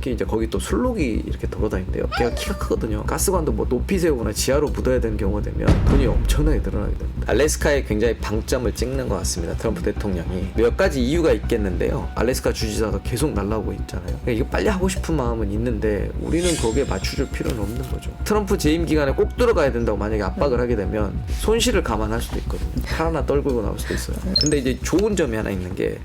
특히 이제 거기 또 술록이 이렇게 돌아다니는데요. 걔가 키가 크거든요. 가스관도 뭐 높이 세우거나 지하로 묻어야 되는 경우가 되면 돈이 엄청나게 늘어나게 됩니다. 알래스카에 굉장히 방점을 찍는 것 같습니다. 트럼프 대통령이. 몇 가지 이유가 있겠는데요. 알래스카 주지사가 계속 날라오고 있잖아요. 그러니까 이거 빨리 하고 싶은 마음은 있는데 우리는 거기에 맞춰줄 필요는 없는 거죠. 트럼프 재임 기간에 꼭 들어가야 된다고 만약에 압박을 하게 되면 손실을 감안할 수도 있거든요. 팔 하나 떨구고 나올 수도 있어요. 근데 이제 좋은 점이 하나 있는 게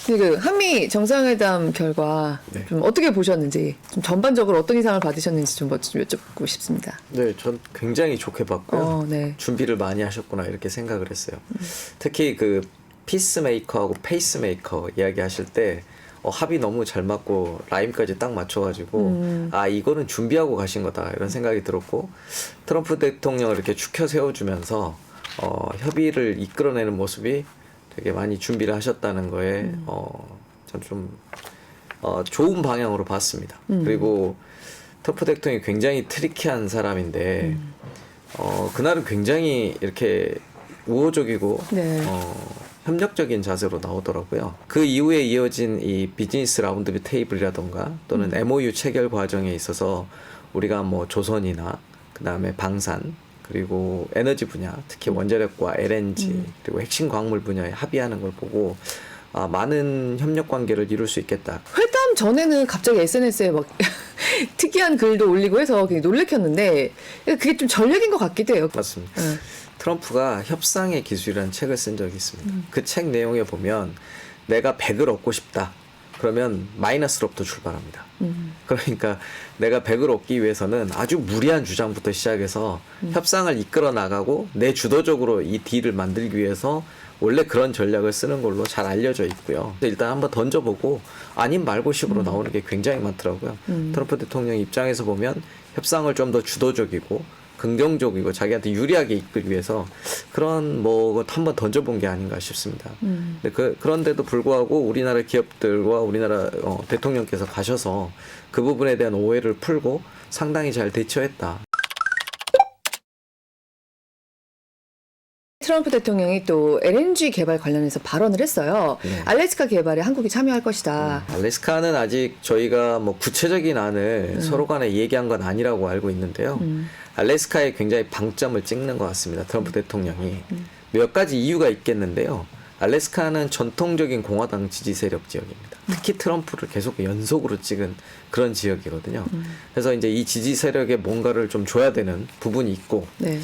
그 한미 정상회담 결과 네. 좀 어떻게 보셨는지, 좀 전반적으로 어떤 인상을 받으셨는지 좀 여쭙고 싶습니다. 네, 전 굉장히 좋게 봤고요. 네. 준비를 많이 하셨구나 이렇게 생각을 했어요. 특히 그 피스메이커하고 페이스메이커 이야기하실 때 합이 너무 잘 맞고 라임까지 딱 맞춰가지고 아 이거는 준비하고 가신 거다 이런 생각이 들었고 트럼프 대통령을 이렇게 축혀 세워주면서 협의를 이끌어내는 모습이 되게 많이 준비를 하셨다는 거에 참 좀 좋은 방향으로 봤습니다. 그리고 트럼프 대통령이 굉장히 트리키한 사람인데 그날은 굉장히 이렇게 우호적이고 네. 협력적인 자세로 나오더라고요. 그 이후에 이어진 이 비즈니스 라운드 테이블이라던가 또는 MOU 체결 과정에 있어서 우리가 뭐 조선이나 그다음에 방산 그리고 에너지 분야, 특히 원자력과 LNG 그리고 핵심 광물 분야에 합의하는 걸 보고 많은 협력 관계를 이룰 수 있겠다. 회담 전에는 갑자기 SNS에 막 특이한 글도 올리고 해서 굉장히 놀래켰는데 그게 좀 전략인 것 같기도 해요. 맞습니다. 트럼프가 협상의 기술이라는 책을 쓴 적이 있습니다. 그 책 내용에 보면 내가 100을 얻고 싶다. 그러면 마이너스로부터 출발합니다. 그러니까 내가 100을 얻기 위해서는 아주 무리한 주장부터 시작해서 협상을 이끌어 나가고 내 주도적으로 이 딜을 만들기 위해서 원래 그런 전략을 쓰는 걸로 잘 알려져 있고요. 일단 한번 던져보고 아님 말고식으로 나오는 게 굉장히 많더라고요. 트럼프 대통령 입장에서 보면 협상을 좀 더 주도적이고 긍정적이고 자기한테 유리하게 이끌기 위해서 그런 뭐 한번 던져본 게 아닌가 싶습니다. 근데 그런데도 불구하고 우리나라 기업들과 우리나라 대통령께서 가셔서 그 부분에 대한 오해를 풀고 상당히 잘 대처했다. 트럼프 대통령이 또 LNG 개발 관련해서 발언을 했어요. 네. 알래스카 개발에 한국이 참여할 것이다. 알래스카는 아직 저희가 뭐 구체적인 안을 서로 간에 얘기한 건 아니라고 알고 있는데요. 알래스카에 굉장히 방점을 찍는 것 같습니다. 트럼프 대통령이. 몇 가지 이유가 있겠는데요. 알래스카는 전통적인 공화당 지지 세력 지역입니다. 특히 트럼프를 계속 연속으로 찍은 그런 지역이거든요. 그래서 이제 이 지지 세력에 뭔가를 좀 줘야 되는 부분이 있고 네.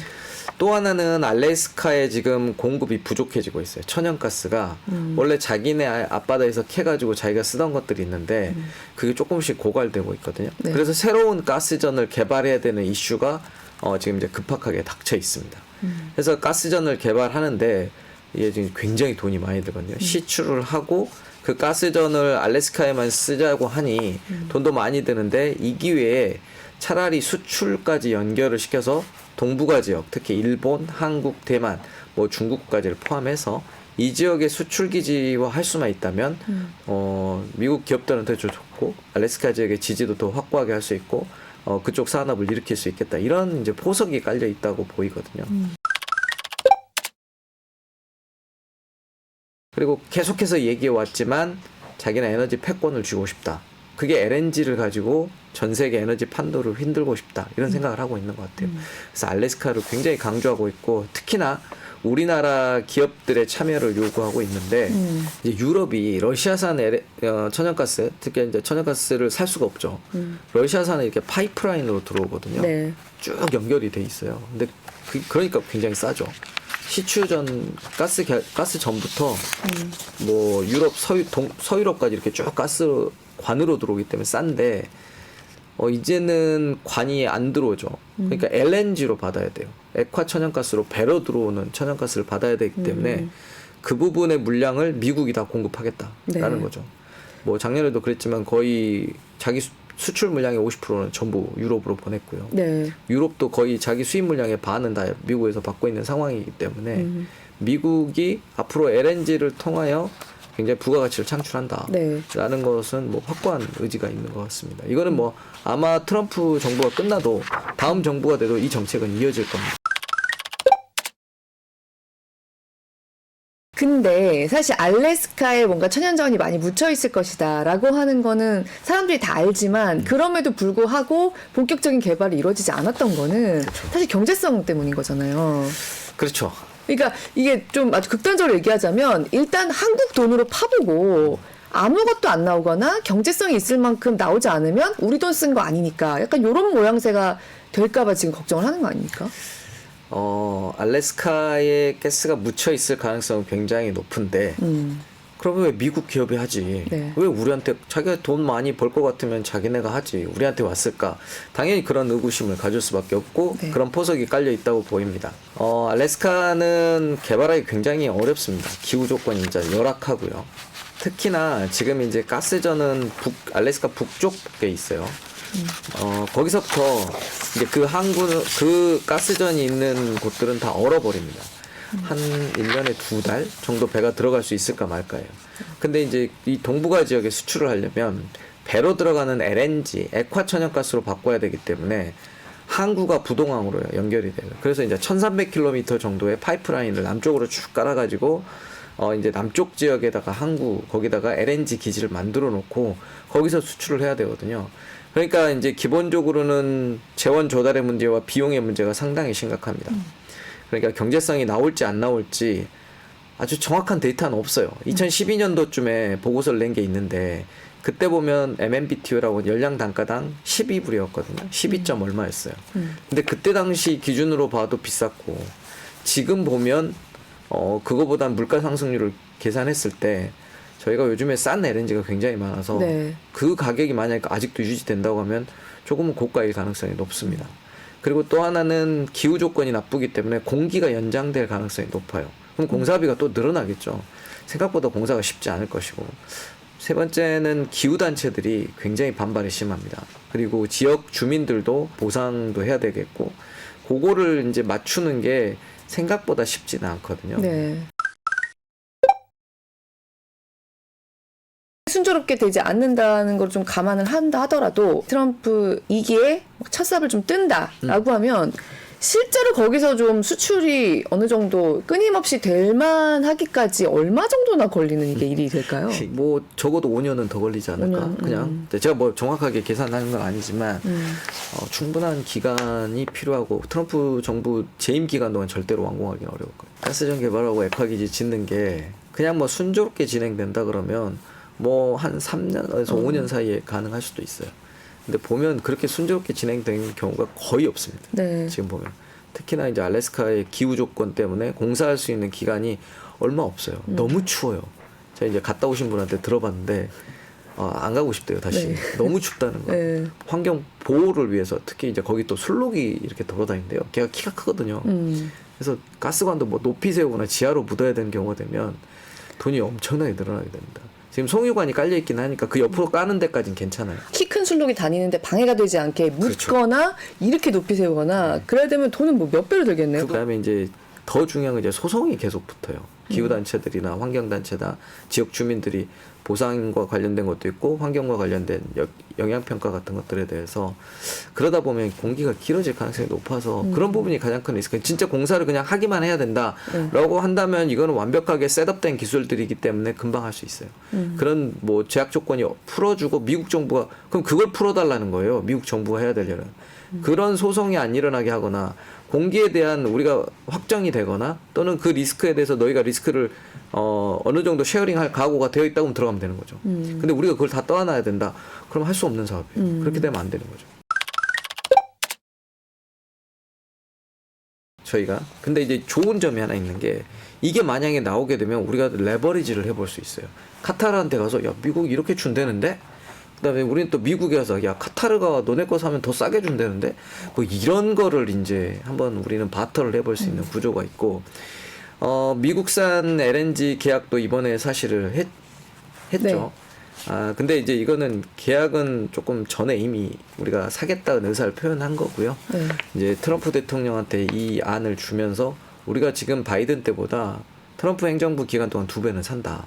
또 하나는 알래스카에 지금 공급이 부족해지고 있어요. 천연가스가 원래 자기네 앞바다에서 캐가지고 자기가 쓰던 것들이 있는데 그게 조금씩 고갈되고 있거든요. 네. 그래서 새로운 가스전을 개발해야 되는 이슈가 지금 이제 급박하게 닥쳐 있습니다. 그래서 가스전을 개발하는데 이게 지금 굉장히 돈이 많이 들거든요. 시추를 하고 그 가스전을 알래스카에만 쓰자고 하니 돈도 많이 드는데 이 기회에 차라리 수출까지 연결을 시켜서 동북아 지역, 특히 일본, 한국, 대만, 뭐 중국까지를 포함해서 이 지역의 수출 기지화 할 수만 있다면 미국 기업들한테 좋고 알래스카 지역의 지지도 더 확고하게 할 수 있고 그쪽 산업을 일으킬 수 있겠다. 이런 이제 포석이 깔려 있다고 보이거든요. 그리고 계속해서 얘기해 왔지만 자기는 에너지 패권을 쥐고 싶다. 그게 LNG를 가지고 전 세계 에너지 판도를 흔들고 싶다. 이런 생각을 하고 있는 것 같아요. 그래서 알래스카를 굉장히 강조하고 있고 특히나 우리나라 기업들의 참여를 요구하고 있는데 이제 유럽이 러시아산 천연가스, 특히 이제 천연가스를 살 수가 없죠. 러시아산은 이렇게 파이프라인으로 들어오거든요. 네. 쭉 연결이 돼 있어요. 근데 그러니까 굉장히 싸죠. 시추전 가스 전부터 뭐 유럽 서유럽까지 이렇게 쭉 가스 관으로 들어오기 때문에 싼데 이제는 관이 안 들어오죠. 그러니까 LNG로 받아야 돼요. 액화 천연가스로 배로 들어오는 천연가스를 받아야 되기 때문에 그 부분의 물량을 미국이 다 공급하겠다라는 네. 거죠. 뭐 작년에도 그랬지만 거의 자기 수출 물량의 50%는 전부 유럽으로 보냈고요. 네. 유럽도 거의 자기 수입 물량의 반은 다 미국에서 받고 있는 상황이기 때문에 미국이 앞으로 LNG를 통하여 굉장히 부가가치를 창출한다라는 네. 것은 뭐 확고한 의지가 있는 것 같습니다. 이거는 뭐 아마 트럼프 정부가 끝나도 다음 정부가 돼도 이 정책은 이어질 겁니다. 근데 사실 알래스카에 뭔가 천연자원이 많이 묻혀 있을 것이다라고 하는 거는 사람들이 다 알지만 그럼에도 불구하고 본격적인 개발이 이루어지지 않았던 거는 사실 경제성 때문인 거잖아요. 그렇죠. 그러니까 이게 좀 아주 극단적으로 얘기하자면 일단 한국 돈으로 파보고 아무것도 안 나오거나 경제성이 있을 만큼 나오지 않으면 우리 돈 쓴 거 아니니까 약간 이런 모양새가 될까봐 지금 걱정을 하는 거 아닙니까? 알래스카에 가스가 묻혀 있을 가능성은 굉장히 높은데 그러면 왜 미국 기업이 하지? 네. 왜 우리한테 자기가 돈 많이 벌 것 같으면 자기네가 하지? 우리한테 왔을까? 당연히 그런 의구심을 가질 수밖에 없고 네. 그런 포석이 깔려 있다고 보입니다. 알래스카는 개발하기 굉장히 어렵습니다. 기후 조건이 이제 열악하고요. 특히나 지금 이제 가스전은 알래스카 북쪽에 있어요. 거기서부터 이제 그 가스전이 있는 곳들은 다 얼어버립니다. 한 1년에 2달 정도 배가 들어갈 수 있을까 말까요. 근데 이제 이 동북아 지역에 수출을 하려면 배로 들어가는 LNG, 액화천연가스로 바꿔야 되기 때문에 항구가 부동항으로 연결이 돼요. 그래서 이제 1300km 정도의 파이프라인을 남쪽으로 쭉 깔아가지고 이제 남쪽 지역에다가 거기다가 LNG 기지를 만들어 놓고 거기서 수출을 해야 되거든요. 그러니까 이제 기본적으로는 재원 조달의 문제와 비용의 문제가 상당히 심각합니다. 그러니까 경제성이 나올지 안 나올지 아주 정확한 데이터는 없어요. 2012년도쯤에 보고서를 낸 게 있는데 그때 보면 MMBTU라고 열량 단가당 12불이었거든요. 12점 얼마였어요. 근데 그때 당시 기준으로 봐도 비쌌고 지금 보면 그거보단 물가 상승률을 계산했을 때 저희가 요즘에 싼 LNG가 굉장히 많아서 네. 그 가격이 만약에 아직도 유지된다고 하면 조금은 고가일 가능성이 높습니다. 그리고 또 하나는 기후 조건이 나쁘기 때문에 공기가 연장될 가능성이 높아요. 그럼 공사비가 또 늘어나겠죠. 생각보다 공사가 쉽지 않을 것이고. 세 번째는 기후단체들이 굉장히 반발이 심합니다. 그리고 지역 주민들도 보상도 해야 되겠고, 그거를 이제 맞추는 게 생각보다 쉽지는 않거든요. 네. 순조롭게 되지 않는다는 걸 좀 감안을 한다 하더라도 트럼프 2기에 첫 삽을 좀 뜬다라고 하면 실제로 거기서 좀 수출이 어느 정도 끊임없이 될 만하기까지 얼마 정도나 걸리는 이게 일이 될까요? 뭐 적어도 5년은 더 걸리지 않을까? 5년, 그냥 제가 뭐 정확하게 계산하는 건 아니지만 충분한 기간이 필요하고 트럼프 정부 재임 기간 동안 절대로 완공하기는 어려울 거예요. 가스전 개발하고 액화기지 짓는 게 그냥 뭐 순조롭게 진행된다 그러면 뭐 한 3년에서 5년 사이에 가능할 수도 있어요. 근데 보면 그렇게 순조롭게 진행되는 경우가 거의 없습니다. 네. 지금 보면 특히나 이제 알래스카의 기후 조건 때문에 공사할 수 있는 기간이 얼마 없어요. 너무 추워요. 제가 이제 갔다 오신 분한테 들어봤는데 안 가고 싶대요. 다시 네. 너무 춥다는 거. 네. 환경 보호를 위해서 특히 이제 거기 또 술록이 이렇게 돌아다닌대요. 걔가 키가 크거든요. 그래서 가스관도 뭐 높이 세우거나 지하로 묻어야 되는 경우가 되면 돈이 엄청나게 늘어나게 됩니다. 지금 송유관이 깔려 있긴 하니까 그 옆으로 까는 데까지는 괜찮아요. 키 큰 술록이 다니는데 방해가 되지 않게 묻거나 이렇게 높이 세우거나 그래야 되면 돈은 뭐 몇 배로 들겠네요. 그다음에 이제 더 중요한 건 이제 소송이 계속 붙어요. 기후단체들이나 환경단체나 지역 주민들이 보상과 관련된 것도 있고 환경과 관련된 영향평가 같은 것들에 대해서 그러다 보면 공기가 길어질 가능성이 높아서 그런 부분이 가장 큰 리스크. 진짜 공사를 그냥 하기만 해야 된다라고 한다면 이거는 완벽하게 셋업된 기술들이기 때문에 금방 할 수 있어요. 그런 뭐 제약 조건이 풀어주고 미국 정부가 그럼 그걸 풀어달라는 거예요. 미국 정부가 해야 되려는. 그런 소송이 안 일어나게 하거나 공기에 대한 우리가 확정이 되거나 또는 그 리스크에 대해서 너희가 리스크를 어느 정도 쉐어링할 각오가 되어 있다고 들어가면 되는 거죠. 근데 우리가 그걸 다 떠안아야 된다. 그럼 할 수 없는 사업이에요. 그렇게 되면 안 되는 거죠. 저희가 근데 이제 좋은 점이 하나 있는 게 이게 만약에 나오게 되면 우리가 레버리지를 해볼 수 있어요. 카타르한테 가서 야 미국 이렇게 준대는데 그다음에 우리는 또 미국에 가서 야 카타르가 너네 거 사면 더 싸게 준다는데 뭐 이런 거를 이제 한번 우리는 바터를 해볼 수 있는 구조가 있고 미국산 LNG 계약도 이번에 사실을 했죠. 네. 근데 이제 이거는 계약은 조금 전에 이미 우리가 사겠다는 의사를 표현한 거고요. 네. 이제 트럼프 대통령한테 이 안을 주면서 우리가 지금 바이든 때보다 트럼프 행정부 기간 동안 2배는 산다.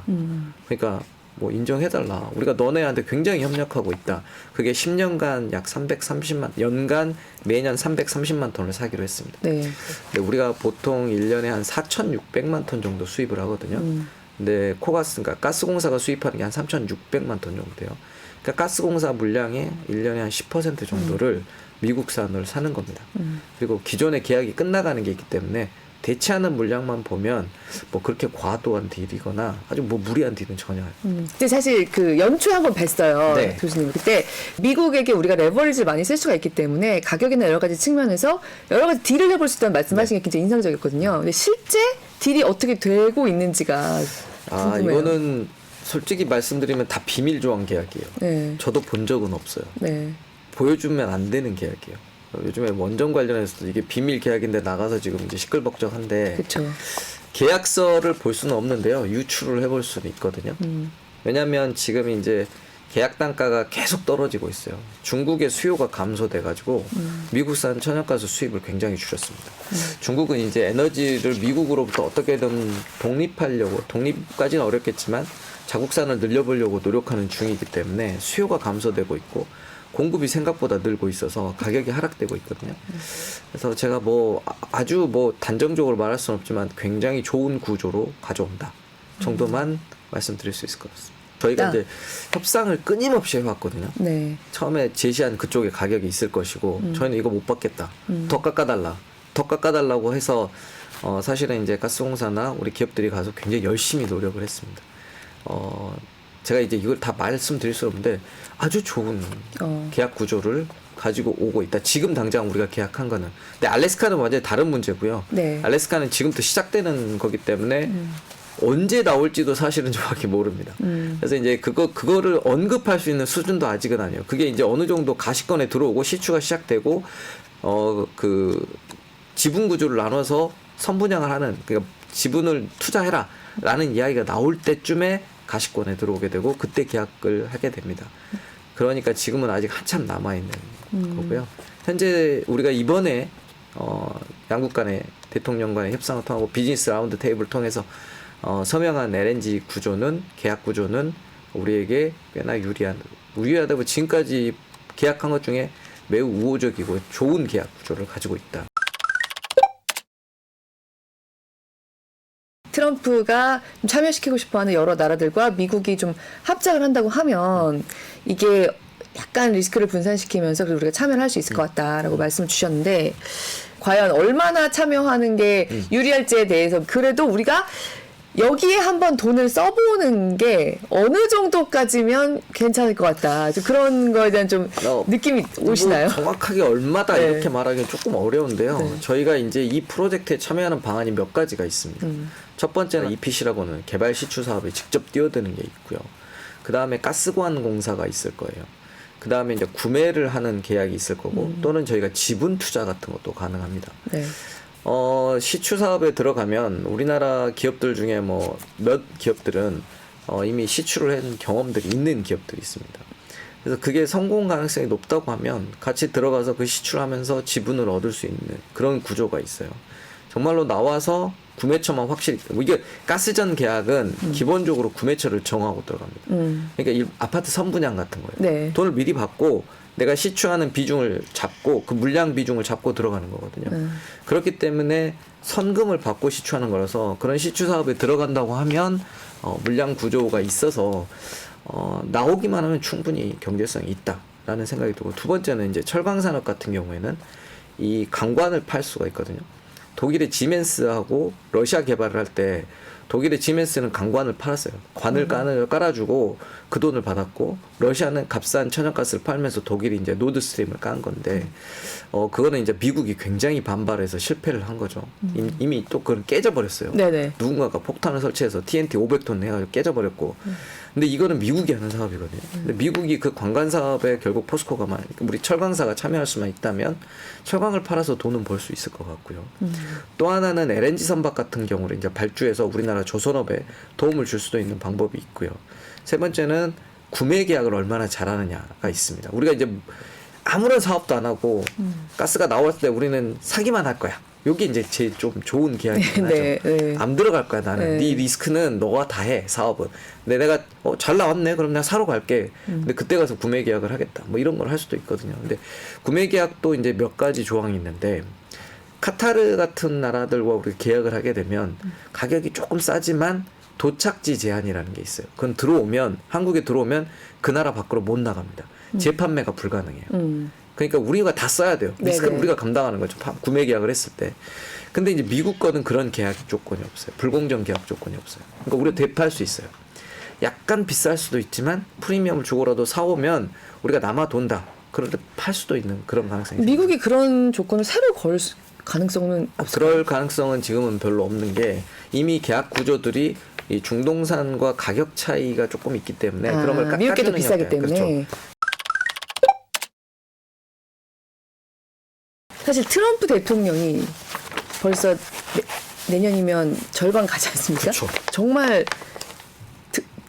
그러니까 뭐 인정해달라. 우리가 너네한테 굉장히 협력하고 있다. 그게 10년간 약 330만, 연간 매년 330만 톤을 사기로 했습니다. 네. 근데 우리가 보통 1년에 한 4,600만 톤 정도 수입을 하거든요. 근데 코가스, 그러니까 가스공사가 수입하는 게 한 3,600만 톤 정도 돼요. 그러니까 가스공사 물량의 1년에 한 10% 정도를 미국산을 사는 겁니다. 그리고 기존의 계약이 끝나가는 게 있기 때문에 대체하는 물량만 보면 뭐 그렇게 과도한 딜이거나 아주 뭐 무리한 딜은 전혀 아니에요. 근데 사실 그 연초에 한번 뵀어요. 네. 교수님. 그때 미국에게 우리가 레버리지를 많이 쓸 수가 있기 때문에 가격이나 여러 가지 측면에서 여러 가지 딜을 해볼 수 있다는 말씀하신 게 굉장히 인상적이었거든요. 근데 실제 딜이 어떻게 되고 있는지가 궁금해요. 이거는 솔직히 말씀드리면 다 비밀 조항 계약이에요. 네. 저도 본 적은 없어요. 네. 보여주면 안 되는 계약이에요. 요즘에 원전 관련해서도 이게 비밀 계약인데 나가서 지금 이제 시끌벅적한데 그렇죠. 계약서를 볼 수는 없는데요. 유출을 해볼 수는 있거든요. 왜냐하면 지금 이제 계약 단가가 계속 떨어지고 있어요. 중국의 수요가 감소돼가지고 미국산 천연가스 수입을 굉장히 줄였습니다. 중국은 이제 에너지를 미국으로부터 어떻게든 독립하려고, 독립까지는 어렵겠지만 자국산을 늘려보려고 노력하는 중이기 때문에 수요가 감소되고 있고 공급이 생각보다 늘고 있어서 가격이 하락되고 있거든요. 그래서 제가 뭐 아주 뭐 단정적으로 말할 수는 없지만 굉장히 좋은 구조로 가져온다 정도만 말씀드릴 수 있을 것 같습니다. 저희가 이제 협상을 끊임없이 해왔거든요. 네. 처음에 제시한 그쪽에 가격이 있을 것이고 저희는 이거 못 받겠다. 더 깎아달라. 더 깎아달라고 해서 사실은 이제 가스공사나 우리 기업들이 가서 굉장히 열심히 노력을 했습니다. 제가 이제 이걸 다 말씀드릴 수 없는데 아주 좋은 계약 구조를 가지고 오고 있다. 지금 당장 우리가 계약한 거는. 근데 알래스카는 완전히 다른 문제고요. 네. 알래스카는 지금부터 시작되는 거기 때문에 언제 나올지도 사실은 정확히 모릅니다. 그래서 이제 그거를 언급할 수 있는 수준도 아직은 아니에요. 그게 이제 어느 정도 가시권에 들어오고 시추가 시작되고 그 지분 구조를 나눠서 선분양을 하는, 그러니까 지분을 투자해라라는 이야기가 나올 때쯤에 가시권에 들어오게 되고 그때 계약을 하게 됩니다. 그러니까 지금은 아직 한참 남아있는 거고요. 현재 우리가 이번에 양국 간의 대통령 간의 협상을 통하고 비즈니스 라운드 테이블을 통해서 서명한 LNG 구조는, 계약 구조는 우리에게 꽤나 유리하다고 지금까지 계약한 것 중에 매우 우호적이고 좋은 계약 구조를 가지고 있다. 트럼프가 좀 참여시키고 싶어하는 여러 나라들과 미국이 좀 합작을 한다고 하면 이게 약간 리스크를 분산시키면서 그리고 우리가 참여를 할 수 있을 것 같다라고 말씀을 주셨는데 과연 얼마나 참여하는 게 유리할지에 대해서 그래도 우리가 여기에 한번 돈을 써보는 게 어느 정도까지면 괜찮을 것 같다. 좀 그런 거에 대한 좀 느낌이 오시나요? 뭐 정확하게 얼마다 네. 이렇게 말하기는 조금 어려운데요. 네. 저희가 이제 이 프로젝트에 참여하는 방안이 몇 가지가 있습니다. 첫 번째는 EPC라고 하는 개발 시추 사업에 직접 뛰어드는 게 있고요. 그 다음에 가스관 공사가 있을 거예요. 그 다음에 이제 구매를 하는 계약이 있을 거고 또는 저희가 지분 투자 같은 것도 가능합니다. 네. 시추 사업에 들어가면 우리나라 기업들 중에 뭐 몇 기업들은 이미 시추를 한 경험들이 있는 기업들이 있습니다. 그래서 그게 성공 가능성이 높다고 하면 같이 들어가서 그 시추를 하면서 지분을 얻을 수 있는 그런 구조가 있어요. 정말로 나와서 구매처만 확실히, 이게 가스전 계약은 기본적으로 구매처를 정하고 들어갑니다. 그러니까 이 아파트 선분양 같은 거예요. 네. 돈을 미리 받고 내가 시추하는 비중을 잡고 그 물량 비중을 잡고 들어가는 거거든요. 그렇기 때문에 선금을 받고 시추하는 거라서 그런 시추 사업에 들어간다고 하면 물량 구조가 있어서 나오기만 하면 충분히 경제성이 있다라는 생각이 들고, 두 번째는 이제 철강 산업 같은 경우에는 이 강관을 팔 수가 있거든요. 독일의 지멘스하고 러시아 개발을 할 때 독일의 지멘스는 강관을 팔았어요. 관을 깔아주고 그 돈을 받았고, 러시아는 값싼 천연가스를 팔면서 독일이 이제 노드스트림을 깐 건데, 그거는 이제 미국이 굉장히 반발해서 실패를 한 거죠. 이미 또 그걸 깨져버렸어요. 네네. 누군가가 폭탄을 설치해서 TNT 500톤 해가지고 깨져버렸고. 근데 이거는 미국이 하는 사업이거든요. 근데 미국이 그 관관 사업에 결국 포스코가 우리 철강사가 참여할 수만 있다면 철강을 팔아서 돈은 벌 수 있을 것 같고요. 또 하나는 LNG 선박 같은 경우를 이제 발주해서 우리나라 조선업에 도움을 줄 수도 있는 방법이 있고요. 세 번째는 구매 계약을 얼마나 잘하느냐가 있습니다. 우리가 이제 아무런 사업도 안 하고 가스가 나왔을 때 우리는 사기만 할 거야. 요게 이제 제일 좀 좋은 계약이긴 하죠. 네, 네. 안 들어갈 거야 나는. 네 리스크는 너가 다 해 사업은. 근데 내가 잘 나왔네 그럼 내가 사러 갈게. 근데 그때 가서 구매 계약을 하겠다. 뭐 이런 걸 할 수도 있거든요. 근데 구매 계약도 이제 몇 가지 조항이 있는데 카타르 같은 나라들과 우리 계약을 하게 되면 가격이 조금 싸지만 도착지 제한이라는 게 있어요. 그건 들어오면 한국에 들어오면 그 나라 밖으로 못 나갑니다. 재판매가 불가능해요. 그러니까 우리가 다 써야 돼요. 리스크를 네네. 우리가 감당하는 거죠. 구매 계약을 했을 때. 근데 이제 미국 거는 그런 계약 조건이 없어요. 불공정 계약 조건이 없어요. 그러니까 우리가 대파할 수 있어요. 약간 비쌀 수도 있지만 프리미엄을 주고라도 사오면 우리가 남아 돈다. 그럴 때 팔 수도 있는 그런 가능성이 있어요. 미국이 그런 조건을 새로 걸 가능성은 없을까요? 그럴 가능성은 지금은 별로 없는 게 이미 계약 구조들이 이 중동산과 가격 차이가 조금 있기 때문에 그런 걸 미국 게 더 깎아주는 비싸기 형태. 때문에. 그렇죠. 사실 트럼프 대통령이 벌써 내년이면 절반 가지 않습니까? 그쵸. 정말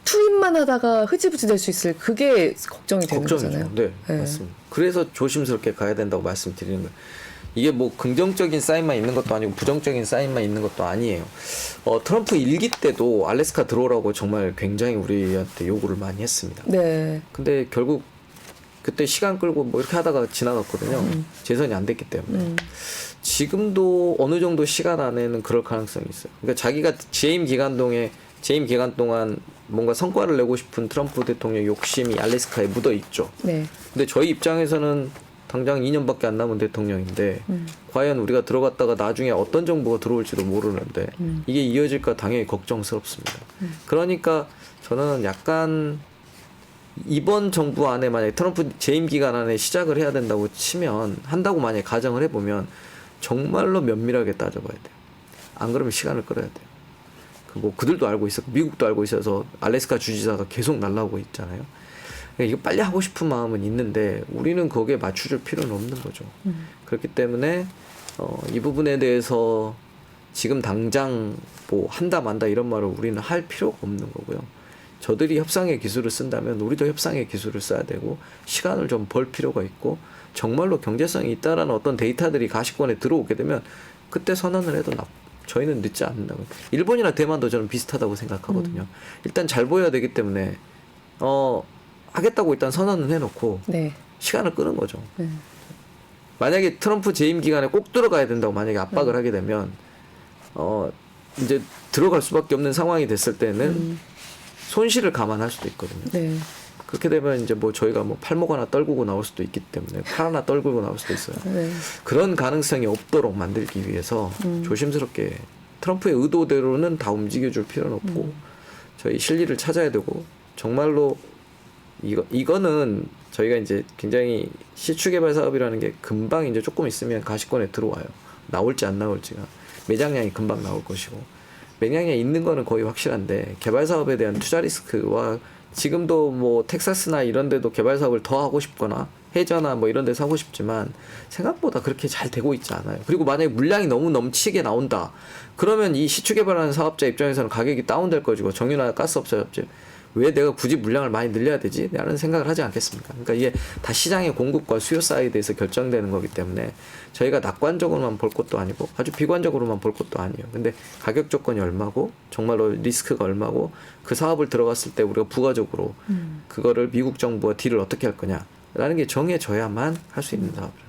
투입만 하다가 흐지부지 될 수 있을 그게 걱정이 되는 걱정이죠. 거잖아요. 네, 네. 맞습니다. 그래서 조심스럽게 가야 된다고 말씀드리는 거예요. 이게 뭐 긍정적인 사인만 있는 것도 아니고 부정적인 사인만 있는 것도 아니에요. 트럼프 일기 때도 알래스카 들어오라고 정말 굉장히 우리한테 요구를 많이 했습니다. 네. 근데 결국 그때 시간 끌고 뭐 이렇게 하다가 지나갔거든요. 재선이 안 됐기 때문에. 지금도 어느 정도 시간 안에는 그럴 가능성이 있어요. 그러니까 자기가 재임 기간 동안 뭔가 성과를 내고 싶은 트럼프 대통령 욕심이 알래스카에 묻어 있죠. 네. 근데 저희 입장에서는 당장 2년밖에 안 남은 대통령인데 과연 우리가 들어갔다가 나중에 어떤 정부가 들어올지도 모르는데 이게 이어질까 당연히 걱정스럽습니다. 그러니까 저는 약간 이번 정부 안에 만약에 트럼프 재임 기간 안에 시작을 해야 된다고 치면 한다고 만약에 가정을 해보면 정말로 면밀하게 따져봐야 돼요. 안 그러면 시간을 끌어야 돼요. 뭐 그들도 알고 있었고 미국도 알고 있어서 알래스카 주지사가 계속 날라오고 있잖아요. 그러니까 이거 빨리 하고 싶은 마음은 있는데 우리는 거기에 맞춰줄 필요는 없는 거죠. 그렇기 때문에 이 부분에 대해서 지금 당장 뭐 한다 만다 이런 말을 우리는 할 필요가 없는 거고요. 저들이 협상의 기술을 쓴다면 우리도 협상의 기술을 써야 되고 시간을 좀 벌 필요가 있고 정말로 경제성이 있다라는 어떤 데이터들이 가시권에 들어오게 되면 그때 선언을 해도 저희는 늦지 않는다고. 일본이나 대만도 저는 비슷하다고 생각하거든요. 일단 잘 보여야 되기 때문에 하겠다고 일단 선언은 해놓고 네. 시간을 끄는 거죠. 만약에 트럼프 재임 기간에 꼭 들어가야 된다고 만약에 압박을 하게 되면 이제 들어갈 수밖에 없는 상황이 됐을 때는 손실을 감안할 수도 있거든요. 네. 그렇게 되면 이제 뭐 저희가 뭐 팔목 하나 떨구고 나올 수도 있기 때문에 팔 하나 떨구고 나올 수도 있어요. 네. 그런 가능성이 없도록 만들기 위해서 조심스럽게 트럼프의 의도대로는 다 움직여줄 필요는 없고 저희 실리를 찾아야 되고 정말로 이거는 저희가 이제 굉장히 시추 개발 사업이라는 게 금방 이제 조금 있으면 가시권에 들어와요. 나올지 안 나올지가 매장량이 금방 나올 것이고 매장량이 있는 거는 거의 확실한데 개발 사업에 대한 투자 리스크와 지금도 뭐 텍사스나 이런 데도 개발 사업을 더 하고 싶거나 해저나 뭐 이런 데서 하고 싶지만 생각보다 그렇게 잘 되고 있지 않아요. 그리고 만약에 물량이 너무 넘치게 나온다. 그러면 이 시추 개발하는 사업자 입장에서는 가격이 다운될 것이고 정유나 가스업자 업체 왜 내가 굳이 물량을 많이 늘려야 되지? 라는 생각을 하지 않겠습니까? 그러니까 이게 다 시장의 공급과 수요 사이드에서 결정되는 거기 때문에 저희가 낙관적으로만 볼 것도 아니고 아주 비관적으로만 볼 것도 아니에요. 근데 가격 조건이 얼마고 정말로 리스크가 얼마고 그 사업을 들어갔을 때 우리가 부가적으로 그거를 미국 정부와 딜을 어떻게 할 거냐라는 게 정해져야만 할 수 있는 사업이에요.